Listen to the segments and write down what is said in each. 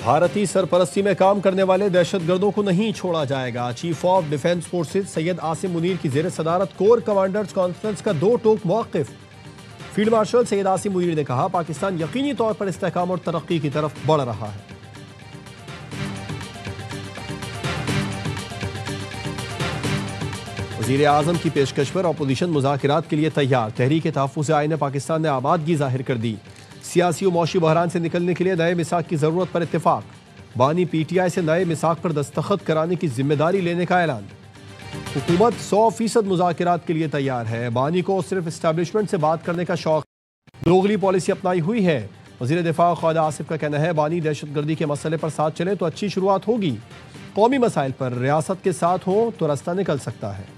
भारतीय सरपरस्ती में काम करने वाले दहशतगर्दों को नहीं छोड़ा जाएगा। Chief of defence forces Syed Asim Munir की जेर सदारत कोर कमांडर्स कॉन्फ्रेंस का दो टोक मौक़िफ़। फील्ड मार्शल सैयद आसिम मुनीर ने कहा, पाकिस्तान यकीनी तौर पर इस्तेहकाम और तरक्की की तरफ बढ़ रहा है। वज़ीर आज़म की पेशकश पर अपोजिशन मुज़ाकरात के लिए तैयार। तहरीक तहफ़्फ़ुज़ आईन पाकिस्तान ने आमादगी जाहिर कर दी। सियासी और मौशी बहरान से निकलने के लिए नए मिसाक की ज़रूरत पर इत्तेफाक। बानी PTI से नए मिसाक पर दस्तखत कराने की जिम्मेदारी लेने का ऐलान। हुकूमत 100% मुज़ाकरात के लिए तैयार है। बानी को सिर्फ इस्टेब्लिशमेंट से बात करने का शौक, दोगली पॉलिसी अपनाई हुई है। वज़ीर दिफा ख्वाजा आसिफ का कहना है, बानी दहशतगर्दी के मसले पर साथ चले तो अच्छी शुरुआत होगी। कौमी मसाइल पर रियासत के साथ हो तो रास्ता निकल सकता है।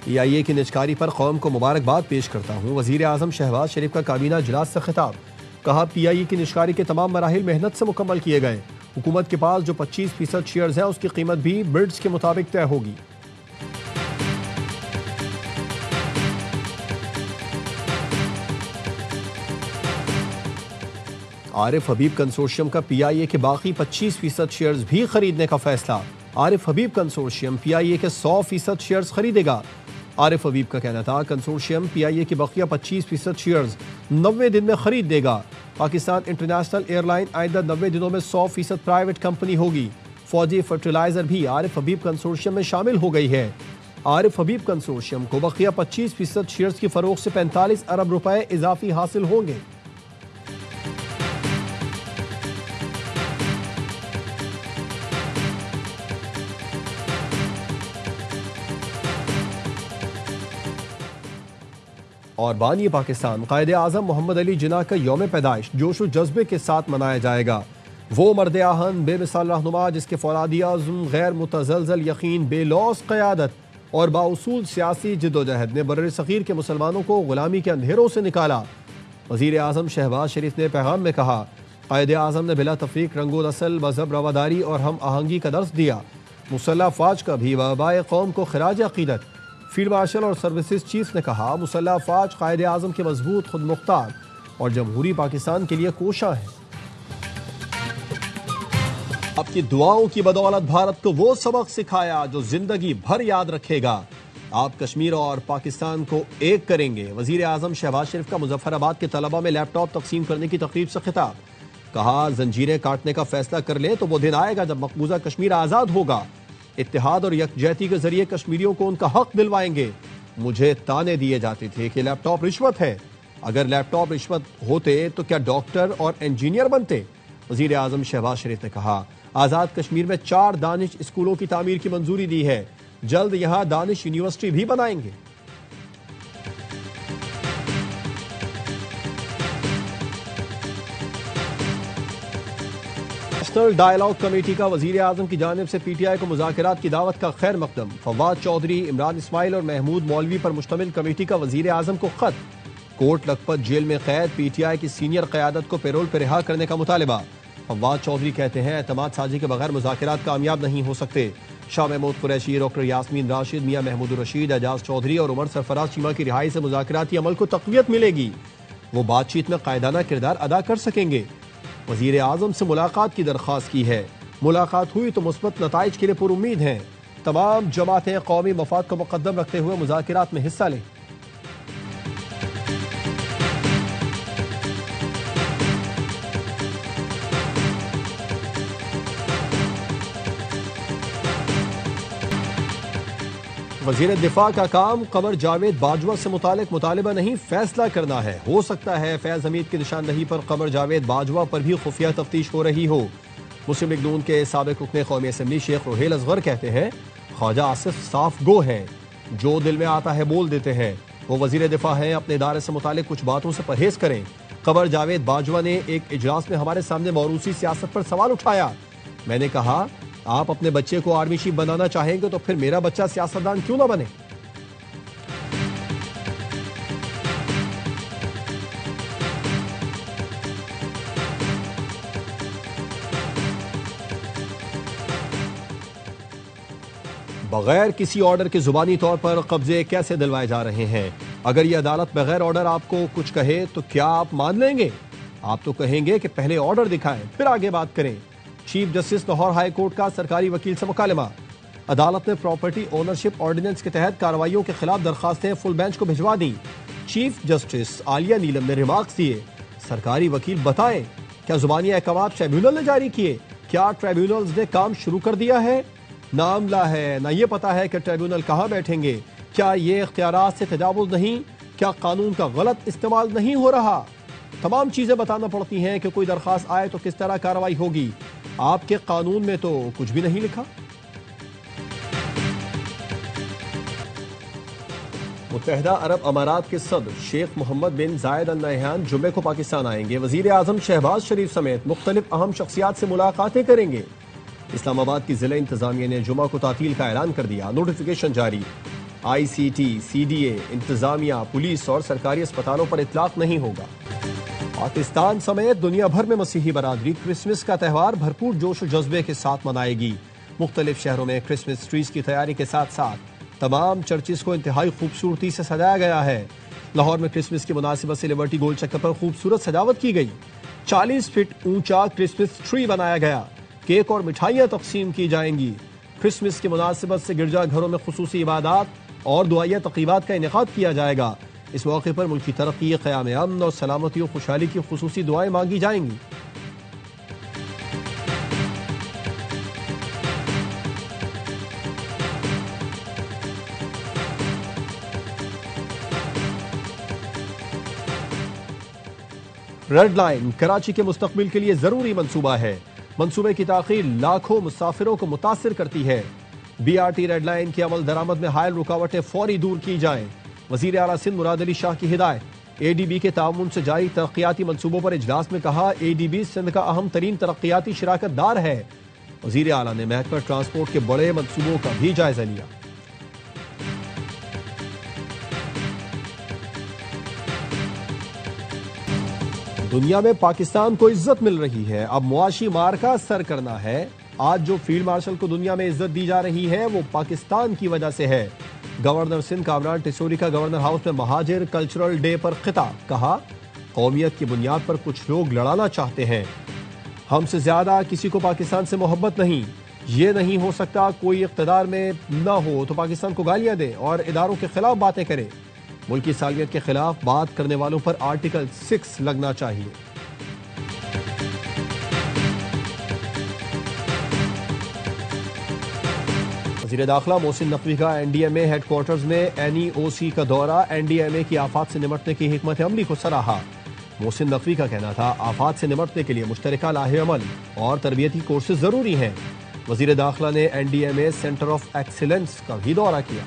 PIA की निजकारी पर कौम को मुबारकबाद पेश करता हूँ। वज़ीर आज़म शहबाज शरीफ का काबीना इजलास से खिताब। कहा, PIA की निजकारी के तमाम मराहिल मेहनत से मुकम्मल किए गए। हुकूमत के पास जो 25% शेयर्स हैं उसकी कीमत भी बिड्स के मुताबिक तय होगी। आरिफ हबीब कंसोर्शियम का PIA के बाकी 25% शेयर्स भी खरीदने का फैसला। आरिफ हबीब कंसोर्शियम PIA के 100% शेयर्स खरीदेगा। आरिफ हबीब का कहना था, कंसोर्शियम PIA की बकिया 25% शेयर्स 90 दिन में खरीद देगा। पाकिस्तान इंटरनेशनल एयरलाइन आइंदा 90 दिनों में 100% प्राइवेट कंपनी होगी। फौजी फर्टिलाइजर भी आरिफ हबीब कंसोर्शियम में शामिल हो गई है। आरिफ हबीब कंसोर्शियम को बकिया 25% शेयर्स की फरोख्त से 45 अरब रुपए इजाफी हासिल होंगे। और बानी पाकिस्तान कायदे आज़म मोहम्मद अली जिन्ना का यौम पैदाइश जोश व जज्बे के साथ मनाया जाएगा। वो मर्द आहन बेमिसाल रहनुमा जिसके फौलादी आज़म गैर मुतज़लज़ल यकीन, बेलौस क़यादत और बाउसूल सियासी जिद्दोजहद ने बर्र सग़ीर के मुसलमानों को ग़ुलामी के अंधेरों से निकाला। वज़ीर आज़म शहबाज शरीफ ने पैगाम में कहा, कायदे आज़म ने बिला तफ़रीक़ रंगो नस्ल, मज़हब, रवादारी और हम आहंगी का दर्स दिया। मुसल्लह फ़ौज का भी वबाए कौम को ख़िराज अक़ीदत। फील्ड मार्शल और सर्विसेज चीफ ने कहा, मुसल्लह फ़ौज कायदे आज़म के मजबूत, खुद मुख्तार और जमहूरी पाकिस्तान के लिए कोशा है। आपकी दुआओं की बदौलत भारत को वो सबक सिखाया जो जिंदगी भर याद रखेगा। आप कश्मीर और पाकिस्तान को एक करेंगे। वज़ीर आज़म शहबाज शरीफ का मुजफ्फराबाद के तलबा में लैपटॉप तकसीम करने की तकरीब से खिताब। कहा, जंजीरें काटने का फैसला कर ले तो वो दिन आएगा जब मकबूजा कश्मीर आज़ाद होगा। इत्तेहाद और यकजहती के जरिए कश्मीरियों को उनका हक दिलवाएंगे। मुझे ताने दिए जाते थे कि लैपटॉप रिश्वत है। अगर लैपटॉप रिश्वत होते तो क्या डॉक्टर और इंजीनियर बनते? वज़ीर आज़म शहबाज शरीफ ने कहा, आज़ाद कश्मीर में 4 दानिश स्कूलों की तामीर की मंजूरी दी है। जल्द यहां दानिश यूनिवर्सिटी भी बनाएंगे। नेशनल डायलॉग कमेटी का वज़ीर आज़म की जानिब से PTI को मुज़ाकरात की दावत का खैर मकदम। फवाद चौधरी, इमरान इस्माइल और महमूद मौलवी पर मुश्तमिल कमेटी का वज़ीर आज़म को खत। कोट लखपत जेल में कैद PTI की सीनियर क़यादत को पैरोल पर रिहा करने का मुतालिबा। फवाद चौधरी कहते हैं, एतमाद साजी के बगैर मुज़ाकरात कामयाब नहीं हो सकते। शाह महमूद कुरैशी, डॉक्टर यास्मीन राशिद, मियाँ महमूद रशीद, एजाज चौधरी और उमर सरफराज चीमा की रिहाई से मुज़ाकराती अमल को तक़वियत मिलेगी। वो बातचीत में कायदाना किरदार अदा कर सकेंगे। वज़ीर आज़म से मुलाकात की दरख्वास्त की है। मुलाकात हुई तो मुस्बत नताइज के लिए पुरुम्मीद हैं। तमाम जमातें कौमी मफाद को मुक़द्दम रखते हुए मुज़ाकरात में हिस्सा लें। वज़ीर दिफा का काम कमर जावेद बाजवा से मुतालिक मुतालिबा नहीं, फैसला करना है। हो सकता है फैज़ हमीद की निशानदही पर कमर जावेद बाजवा पर भी खुफिया तफ्तीश हो रही हो। मुस्लिम लीग नून के साबिक़ रुकने कौमी असम्बली शेख रोहेल असगर कहते हैं, ख्वाजा आसिफ साफ गो है, जो दिल में आता है बोल देते हैं। वो वज़ीर दिफा हैं, अपने इदारे से मुतालिक कुछ बातों से परहेज करें। कमर जावेद बाजवा ने एक इजलास में हमारे सामने मौरूसी सियासत पर सवाल उठाया। मैंने कहा, आप अपने बच्चे को आर्मी चीफ बनाना चाहेंगे तो फिर मेरा बच्चा सियासतदान क्यों ना बने? बगैर किसी ऑर्डर के जुबानी तौर पर कब्जे कैसे दिलवाए जा रहे हैं। अगर ये अदालत बगैर ऑर्डर आपको कुछ कहे तो क्या आप मान लेंगे? आप तो कहेंगे कि पहले ऑर्डर दिखाएं फिर आगे बात करें। Chief justice Lahore high court का सरकारी वकील से मुकालमा। अदालत ने प्रॉपर्टी ओनरशिप ऑर्डिनेंस के तहत कार्रवाइयों के खिलाफ दरखास्तें फुल बेंच को भिजवा दी। चीफ जस्टिस आलिया नीलम ने रिमार्क्स दिए। सरकारी वकील बताएं, क्या जुबानी अहकाम ट्रिब्यूनल ने जारी किए? क्या ट्रिब्यूनल्स ने काम शुरू कर दिया है? ना अमला है, ना ये पता है कि ट्रिब्यूनल कहाँ बैठेंगे। क्या ये इख्तियारात से तजावुज नहीं? क्या कानून का गलत इस्तेमाल नहीं हो रहा? तमाम चीजें बताना पड़ती हैं कि कोई दरखास्त आए तो किस तरह कार्रवाई होगी। आपके कानून में तो कुछ भी नहीं लिखा। मुत्तहिदा अरब अमारात के सदर शेख मोहम्मद बिन जायद अल नहयान जुम्मे को पाकिस्तान आएंगे। वजीर आजम शहबाज शरीफ समेत मुख्तलिफ अहम शख्सियात से मुलाकातें करेंगे। इस्लामाबाद की जिला इंतजामिया ने जुमा को तातील का ऐलान कर दिया। नोटिफिकेशन जारी। ICT, CDA, इंतजामिया, पुलिस और सरकारी अस्पतालों पर इतलाक नहीं होगा। पाकिस्तान समेत दुनिया भर में मसीही बरादरी क्रिसमस का त्यौहार भरपूर जोश और जज्बे के साथ मनाएगी। मुख्तलिफ शहरों में क्रिसमस ट्रीज की तैयारी के साथ साथ तमाम चर्चिस को इंतहाई खूबसूरती से सजाया गया है। लाहौर में क्रिसमस की मुनासिबत से लिबर्टी गोल चक्कर पर खूबसूरत सजावट की गई। 40 फीट ऊंचा क्रिसमस ट्री बनाया गया। केक और मिठाइयाँ तकसीम की जाएंगी। क्रिसमस की मुनासिबत से गिरजाघरों में खुसूसी इबादात और दुआया तक़रीबात का इनेकाद किया जाएगा। इस मौके पर मुल्क की तरक्की, क़याम अमन और सलामती और खुशहाली की खुसूसी दुआएं मांगी जाएंगी। रेड लाइन कराची के मुस्तकबिल के लिए जरूरी मंसूबा है। मंसूबे की ताखीर लाखों मुसाफिरों को मुतासिर करती है। BRT रेड लाइन की अमल दरामद में हायल रुकावटें फौरी दूर की जाएं। वजीर आला सिंध मुराद अली शाह की हिदायत। ADB के ताउन से जारी तरक्याती मंसूबों पर इजलास में कहा, ADB सिंध का अहम तरीन तरक्याती शिराकतदार है। वजीर आला ने महकमा ट्रांसपोर्ट के बड़े मंसूबों का भी जायजा लिया। दुनिया में पाकिस्तान को इज्जत मिल रही है, अब मुआशी मार्का सर करना है। आज जो फील्ड मार्शल को दुनिया में इज्जत दी जा रही है वो पाकिस्तान की वजह से है। गवर्नर सिंध कामरान टिसोरी का गवर्नर हाउस में महाजिर कल्चरल डे पर खिताब। कहा, कौमियत की बुनियाद पर कुछ लोग लड़ाना चाहते हैं। हमसे ज्यादा किसी को पाकिस्तान से मोहब्बत नहीं। ये नहीं हो सकता कोई इख्तिदार में न हो तो पाकिस्तान को गालियां दे और इदारों के खिलाफ बातें करे। मुल्क की सालियत के खिलाफ बात करने वालों पर आर्टिकल 6 लगना चाहिए। वज़ीर दाखिला मोहसिन नकवी का NDMA हेडक्वार्टर्स में NEOC का दौरा। NDMA की आफात से निमटने की हिकमत अमली को सराहा। मोहसिन नकवी का कहना था, आफात से निमटने के लिए मुश्तरका लाहे अमल और तरबियती कोर्सेज जरूरी हैं। वज़ीर दाखिला ने NDMA सेंटर ऑफ एक्सीलेंस का भी दौरा किया।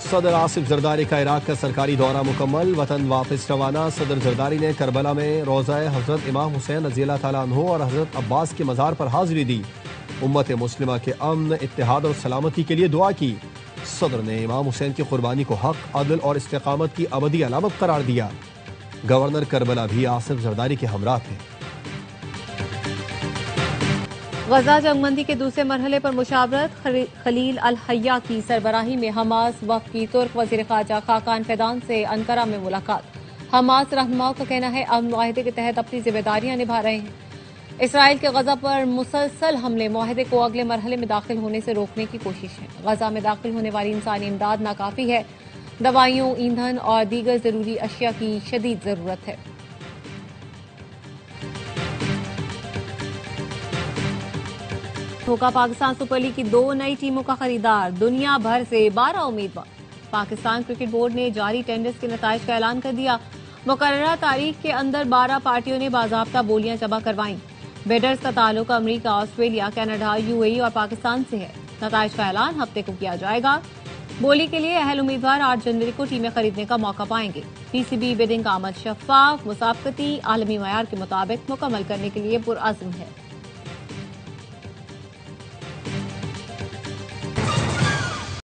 सदर आसिफ जरदारी का इराक का सरकारी दौरा मुकम्मल। वतन वापस रवाना। सदर जरदारी ने करबला में रोज़ाए हजरत इमाम हुसैन रज़ियल्लाहु ताला अन्हु और हजरत अब्बास के मज़ार पर हाजिरी दी। उम्मत मुस्लिमा के अमन, इत्तेहाद और सलामती के लिए दुआ की। सदर ने इमाम हुसैन की कुर्बानी को हक, अदल और इस्तिकामत की अबदी अलामत करार दिया। गवर्नर करबला भी आसिफ जरदारी के हमरा थे। गजा जंगबंदी के दूसरे मरहले पर मुशावरत। खलील अल हय्या की सरबराही में हमास वफ़द की तुर्क वज़ीर ख़ारजा खाकान फैदान से अंकारा में मुलाकात। हमास रहनुमाओं का कहना है अमन मुआहदे के तहत अपनी जिम्मेदारियां निभा रहे हैं। इसराइल के गजा पर मुसलसल हमले मुआहदे को अगले मरहले में दाखिल होने से रोकने की कोशिश है। गजा में दाखिल होने वाली इंसानी इमदाद नाकाफी है। दवाइयों, ईंधन और दीगर जरूरी अशिया की शदीद जरूरत है। होगा पाकिस्तान सुपर लीग की 2 नई टीमों का खरीदार। दुनिया भर से 12 उम्मीदवार। पाकिस्तान क्रिकेट बोर्ड ने जारी टेंडर्स के नताइज का ऐलान कर दिया। मुकर्ररा तारीख के अंदर 12 पार्टियों ने बाज़ाब्ता बोलियां जमा करवाईं। बिडर्स का ताल्लुक अमरीका, ऑस्ट्रेलिया, कनाडा, UAE और पाकिस्तान से है। नताइज का ऐलान हफ्ते को किया जाएगा। बोली के लिए अहल उम्मीदवार 8 जनवरी को टीमें खरीदने का मौका पाएंगे। PCB बिडिंग का अमल शफाफ, मुसाबकती, आलमी मयार के मुताबिक मुकम्मल करने के लिए पुरअज़्म है।